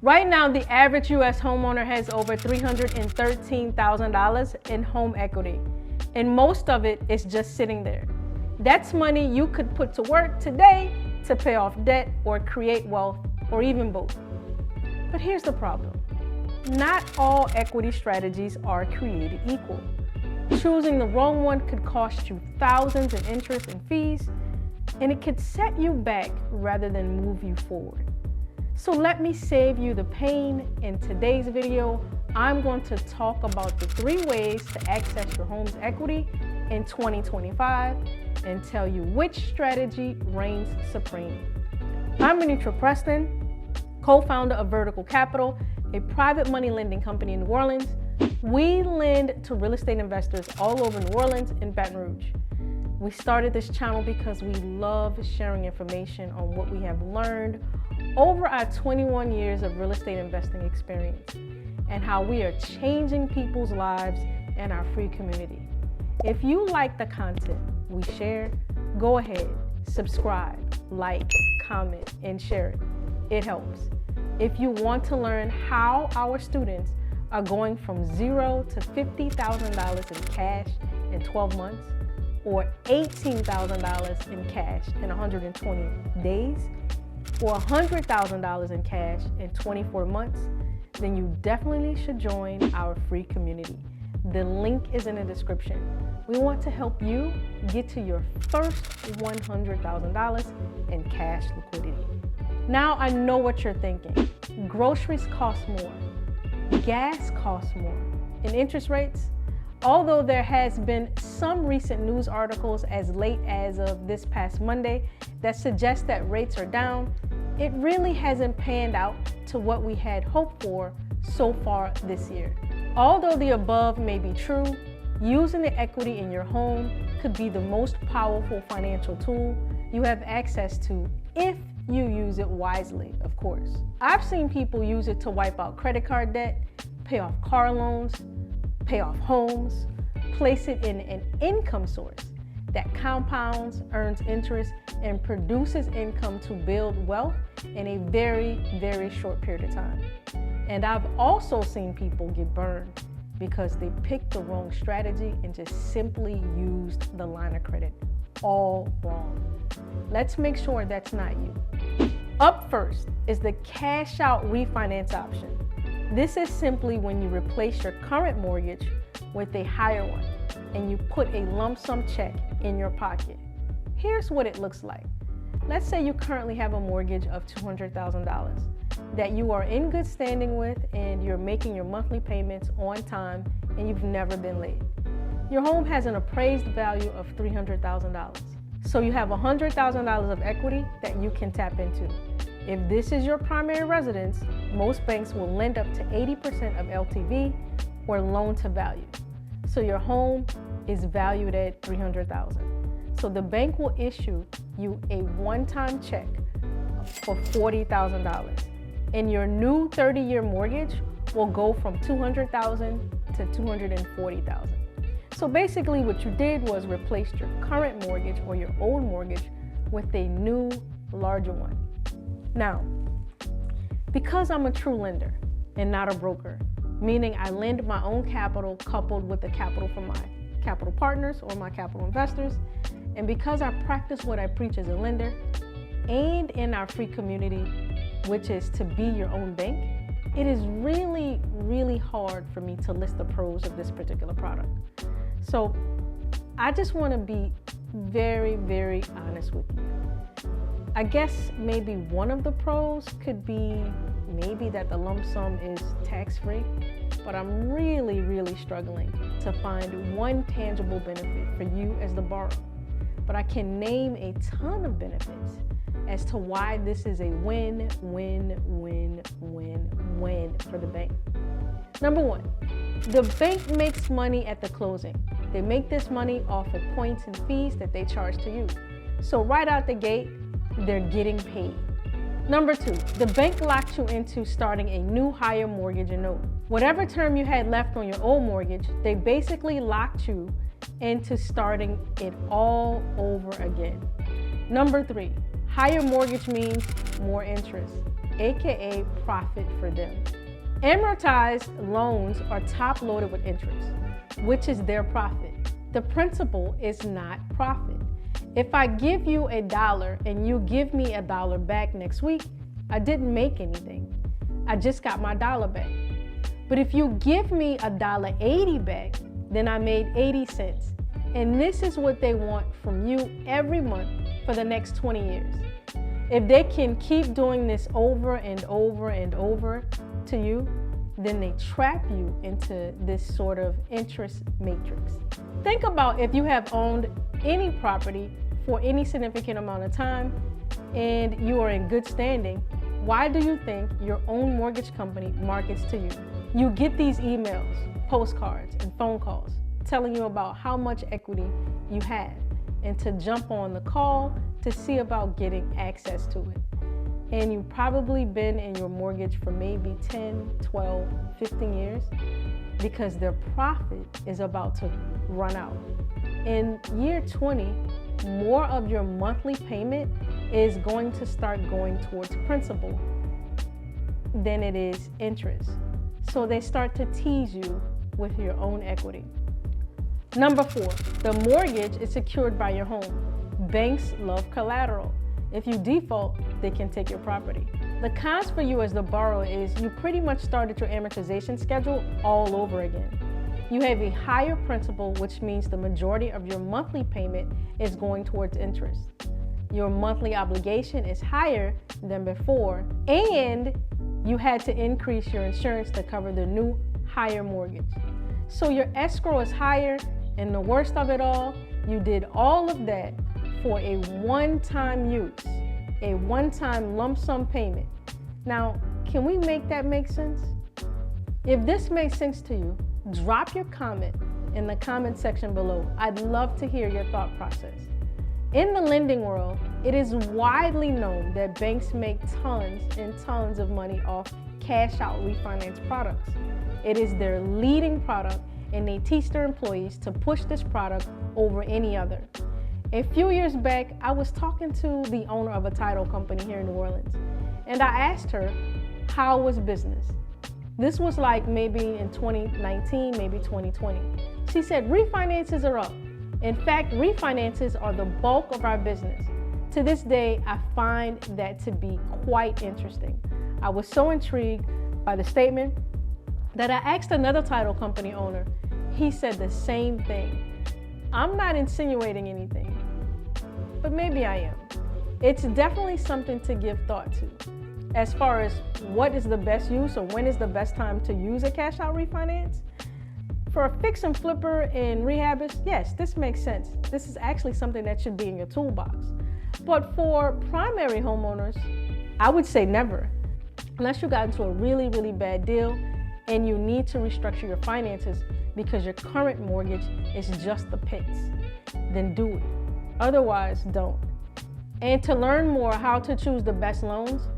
Right now, the average U.S. homeowner has over $313,000 in home equity, and most of it is just sitting there. That's money you could put to work today to pay off debt or create wealth, or even both. But here's the problem. Not all equity strategies are created equal. Choosing the wrong one could cost you thousands in interest and fees, and it could set you back rather than move you forward. So let me save you the pain. In today's video, I'm going to talk about the 3 ways to access your home's equity in 2025 and tell you which strategy reigns supreme. I'm Anitra Preston, co-founder of Vertical Capital, a private money lending company in New Orleans. We lend to real estate investors all over New Orleans and Baton Rouge. We started this channel because we love sharing information on what we have learned over our 21 years of real estate investing experience and how we are changing people's lives and our free community. If you like the content we share, go ahead, subscribe, like, comment, and share it. It helps. If you want to learn how our students are going from $0 to $50,000 in cash in 12 months, or $18,000 in cash in 120 days, or $100,000 in cash in 24 months, then you definitely should join our free community. The link is in the description. We want to help you get to your first $100,000 in cash liquidity. Now I know what you're thinking. Groceries cost more, gas costs more, and interest rates. Although there has been some recent news articles as late as of this past Monday that suggest that rates are down, it really hasn't panned out to what we had hoped for so far this year. Although the above may be true, using the equity in your home could be the most powerful financial tool you have access to if you use it wisely, of course. I've seen people use it to wipe out credit card debt, pay off car loans, pay off homes, place it in an income source that compounds, earns interest, and produces income to build wealth in a very, very short period of time. And I've also seen people get burned because they picked the wrong strategy and just simply used the line of credit all wrong. Let's make sure that's not you. Up first is the cash out refinance option. This is simply when you replace your current mortgage with a higher one and you put a lump sum check in your pocket. Here's what it looks like. Let's say you currently have a mortgage of $200,000 that you are in good standing with and you're making your monthly payments on time and you've never been late. Your home has an appraised value of $300,000. So you have $100,000 of equity that you can tap into. If this is your primary residence, most banks will lend up to 80% of LTV or loan to value. So your home is valued at $300,000. So the bank will issue you a one-time check for $40,000. And your new 30-year mortgage will go from $200,000 to $240,000. So basically what you did was replace your current mortgage or your old mortgage with a new, larger one. Now, because I'm a true lender and not a broker, meaning I lend my own capital coupled with the capital from my capital partners or my capital investors, and because I practice what I preach as a lender and in our free community, which is to be your own bank, it is really, really hard for me to list the pros of this particular product. So I just want to be very, very honest with you. I guess maybe one of the pros could be maybe that the lump sum is tax-free, but I'm really, really struggling to find one tangible benefit for you as the borrower. But I can name a ton of benefits as to why this is a win, win, win, win, win for the bank. Number one, the bank makes money at the closing. They make this money off of points and fees that they charge to you. So right out the gate, they're getting paid. Number two, the bank locked you into starting a new higher mortgage and note. Whatever term you had left on your old mortgage, they basically locked you into starting it all over again. Number three, Higher mortgage means more interest, aka profit for them. Amortized loans are top loaded with interest, which is their profit. The principal is not profit. If I give you $1 and you give me $1 back next week, I didn't make anything. I just got my dollar back. But if you give me $1.80 back, then I made 80 cents. And this is what they want from you every month for the next 20 years. If they can keep doing this over and over and over to you, then they trap you into this sort of interest matrix. Think about if you have owned any property for any significant amount of time and you are in good standing. Why do you think your own mortgage company markets to you? You get these emails, postcards, and phone calls telling you about how much equity you have and to jump on the call to see about getting access to it. And you've probably been in your mortgage for maybe 10, 12, 15 years because their profit is about to run out. In year 20, more of your monthly payment is going to start going towards principal than it is interest. So they start to tease you with your own equity. Number 4, the mortgage is secured by your home. Banks love collateral. If you default, they can take your property. The cons for you as the borrower is you pretty much started your amortization schedule all over again. You have a higher principal, which means the majority of your monthly payment is going towards interest. Your monthly obligation is higher than before, and you had to increase your insurance to cover the new higher mortgage. So your escrow is higher, and the worst of it all, you did all of that for a one-time use, a one-time lump sum payment. Now, can we make that make sense? If this makes sense to you, drop your comment in the comment section below. I'd love to hear your thought process. In the lending world, it is widely known that banks make tons and tons of money off cash out refinance products. It is their leading product, and they teach their employees to push this product over any other. A few years back, I was talking to the owner of a title company here in New Orleans, and I asked her how was business. This was like maybe in 2019, maybe 2020. She said refinances are up. In fact, refinances are the bulk of our business. To this day, I find that to be quite interesting. I was so intrigued by the statement that I asked another title company owner. He said the same thing. I'm not insinuating anything, but maybe I am. It's definitely something to give thought to. As far as what is the best use or when is the best time to use a cash out refinance? For a fix and flipper and rehabbers, yes, this makes sense. This is actually something that should be in your toolbox. But for primary homeowners, I would say never. Unless you got into a really, really bad deal and you need to restructure your finances because your current mortgage is just the pits, then do it. Otherwise, don't. And to learn more how to choose the best loans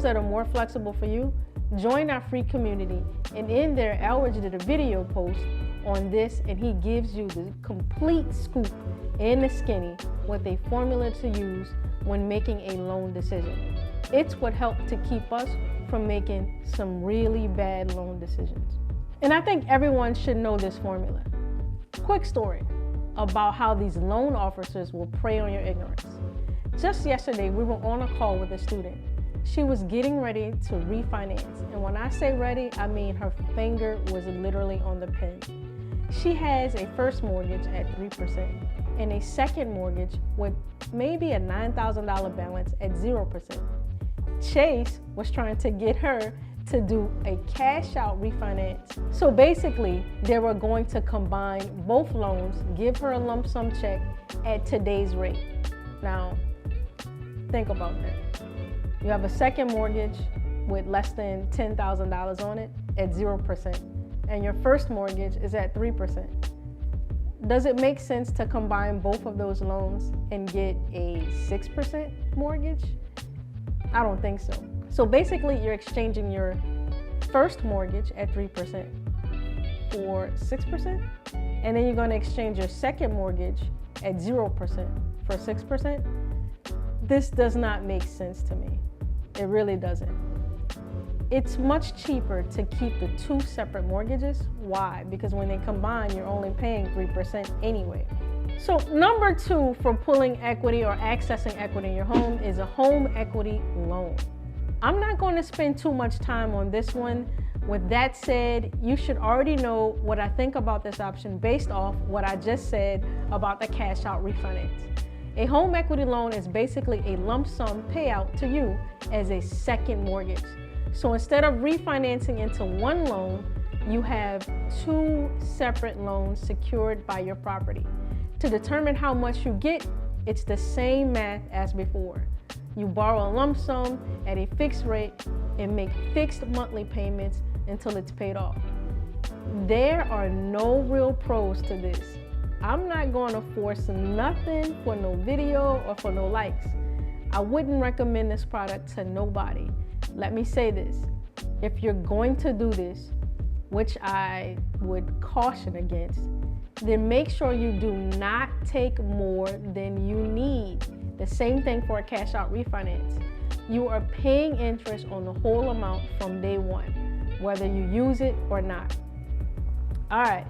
that are more flexible for you, join our free community. And in there, Elridge did a video post on this, and he gives you the complete scoop in the skinny with a formula to use when making a loan decision. It's what helped to keep us from making some really bad loan decisions. And I think everyone should know this formula. Quick story about how these loan officers will prey on your ignorance. Just yesterday, we were on a call with a student. She was getting ready to refinance. And when I say ready, I mean her finger was literally on the pen. She has a first mortgage at 3% and a second mortgage with maybe a $9,000 balance at 0%. Chase was trying to get her to do a cash out refinance. So basically, they were going to combine both loans, give her a lump sum check at today's rate. Now, think about that. You have a second mortgage with less than $10,000 on it at 0%, and your first mortgage is at 3%. Does it make sense to combine both of those loans and get a 6% mortgage? I don't think so. So basically, you're exchanging your first mortgage at 3% for 6%, and then you're going to exchange your second mortgage at 0% for 6%. This does not make sense to me. It really doesn't. It's much cheaper to keep the two separate mortgages. Why? Because when they combine, you're only paying 3% anyway. So number 2 for pulling equity or accessing equity in your home is a home equity loan. I'm not going to spend too much time on this one. With that said, you should already know what I think about this option based off what I just said about the cash out refinance. A home equity loan is basically a lump sum payout to you as a second mortgage. So instead of refinancing into one loan, you have 2 separate loans secured by your property. To determine how much you get, it's the same math as before. You borrow a lump sum at a fixed rate and make fixed monthly payments until it's paid off. There are no real pros to this. I'm not going to force nothing for no video or for no likes. I wouldn't recommend this product to nobody. Let me say this. If you're going to do this, which I would caution against, then make sure you do not take more than you need. The same thing for a cash out refinance. You are paying interest on the whole amount from day one, whether you use it or not. All right,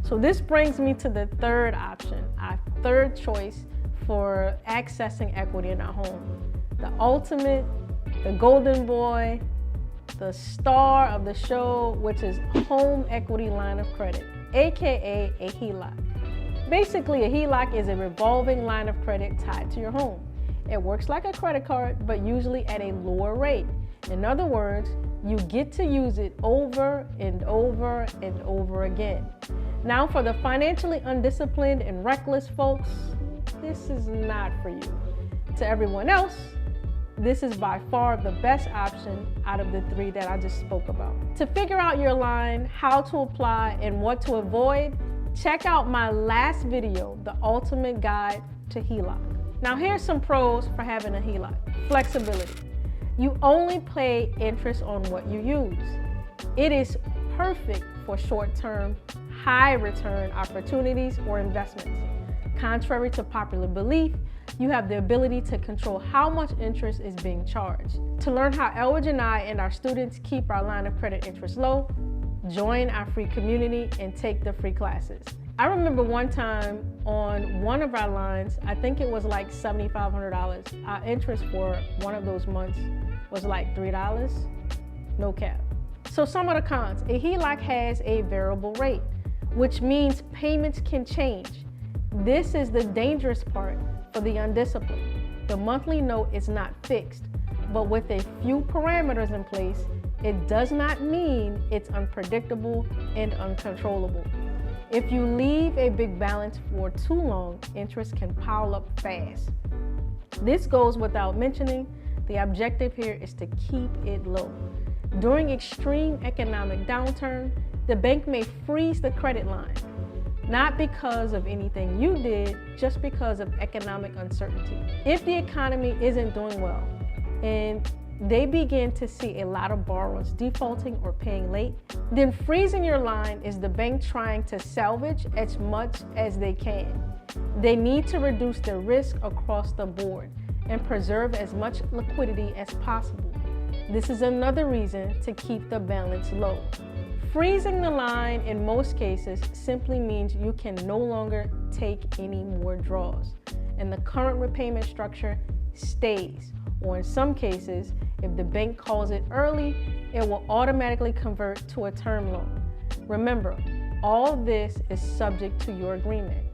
so this brings me to the third option, our third choice for accessing equity in our home. The ultimate, the golden boy, the star of the show, which is home equity line of credit, AKA a HELOC. Basically, a HELOC is a revolving line of credit tied to your home. It works like a credit card, but usually at a lower rate. In other words, you get to use it over and over and over again. Now, for the financially undisciplined and reckless folks, this is not for you. To everyone else, this is by far the best option out of the 3 that I just spoke about. To figure out your line, how to apply, and what to avoid, check out my last video, The Ultimate Guide to HELOC. Now here's some pros for having a HELOC. Flexibility. You only pay interest on what you use. It is perfect for short-term, high-return opportunities or investments. Contrary to popular belief, you have the ability to control how much interest is being charged. To learn how Elridge and I and our students keep our line of credit interest low, join our free community and take the free classes. I remember one time on one of our lines, I think it was like $7,500. Our interest for one of those months was like $3, no cap. So some of the cons, a HELOC has a variable rate, which means payments can change. This is the dangerous part for the undisciplined. The monthly note is not fixed, but with a few parameters in place, it does not mean it's unpredictable and uncontrollable. If you leave a big balance for too long, interest can pile up fast. This goes without mentioning. The objective here is to keep it low. During extreme economic downturn, the bank may freeze the credit line, not because of anything you did, just because of economic uncertainty. If the economy isn't doing well and they begin to see a lot of borrowers defaulting or paying late, then freezing your line is the bank trying to salvage as much as they can. They need to reduce their risk across the board and preserve as much liquidity as possible. This is another reason to keep the balance low. Freezing the line in most cases simply means you can no longer take any more draws, and the current repayment structure stays, or in some cases, if the bank calls it early, it will automatically convert to a term loan. Remember, all this is subject to your agreement.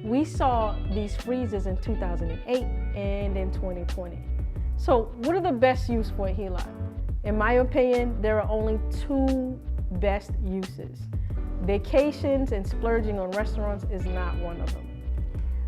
We saw these freezes in 2008 and in 2020. So what are the best use for a HELOC? In my opinion, there are only 2 best uses. Vacations and splurging on restaurants is not one of them.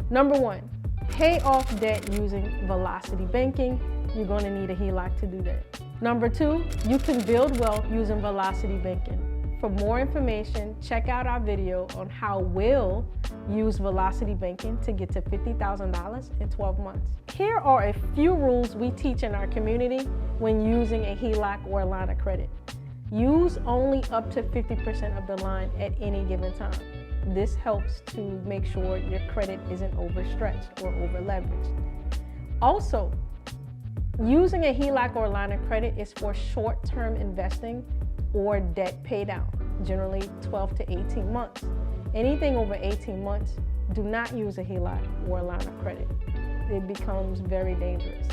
Number 1, pay off debt using velocity banking. You're going to need a HELOC to do that. Number 2, you can build wealth using velocity banking. For more information, check out our video on how we'll use velocity banking to get to $50,000 in 12 months. Here are a few rules we teach in our community when using a HELOC or a line of credit. Use only up to 50% of the line at any given time. This helps to make sure your credit isn't overstretched or over-leveraged. Also, Using a HELOC or line of credit is for short-term investing or debt pay down, generally 12 to 18 months. Anything over 18 months, do not use a HELOC or a line of credit. It becomes very dangerous.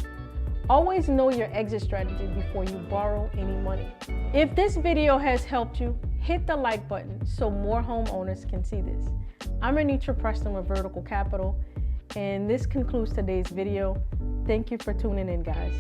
Always know your exit strategy before you borrow any money. If this video has helped you, hit the like button so more homeowners can see this. I'm Anitra Preston with Vertical Capital, and this concludes today's video. Thank you for tuning in, guys.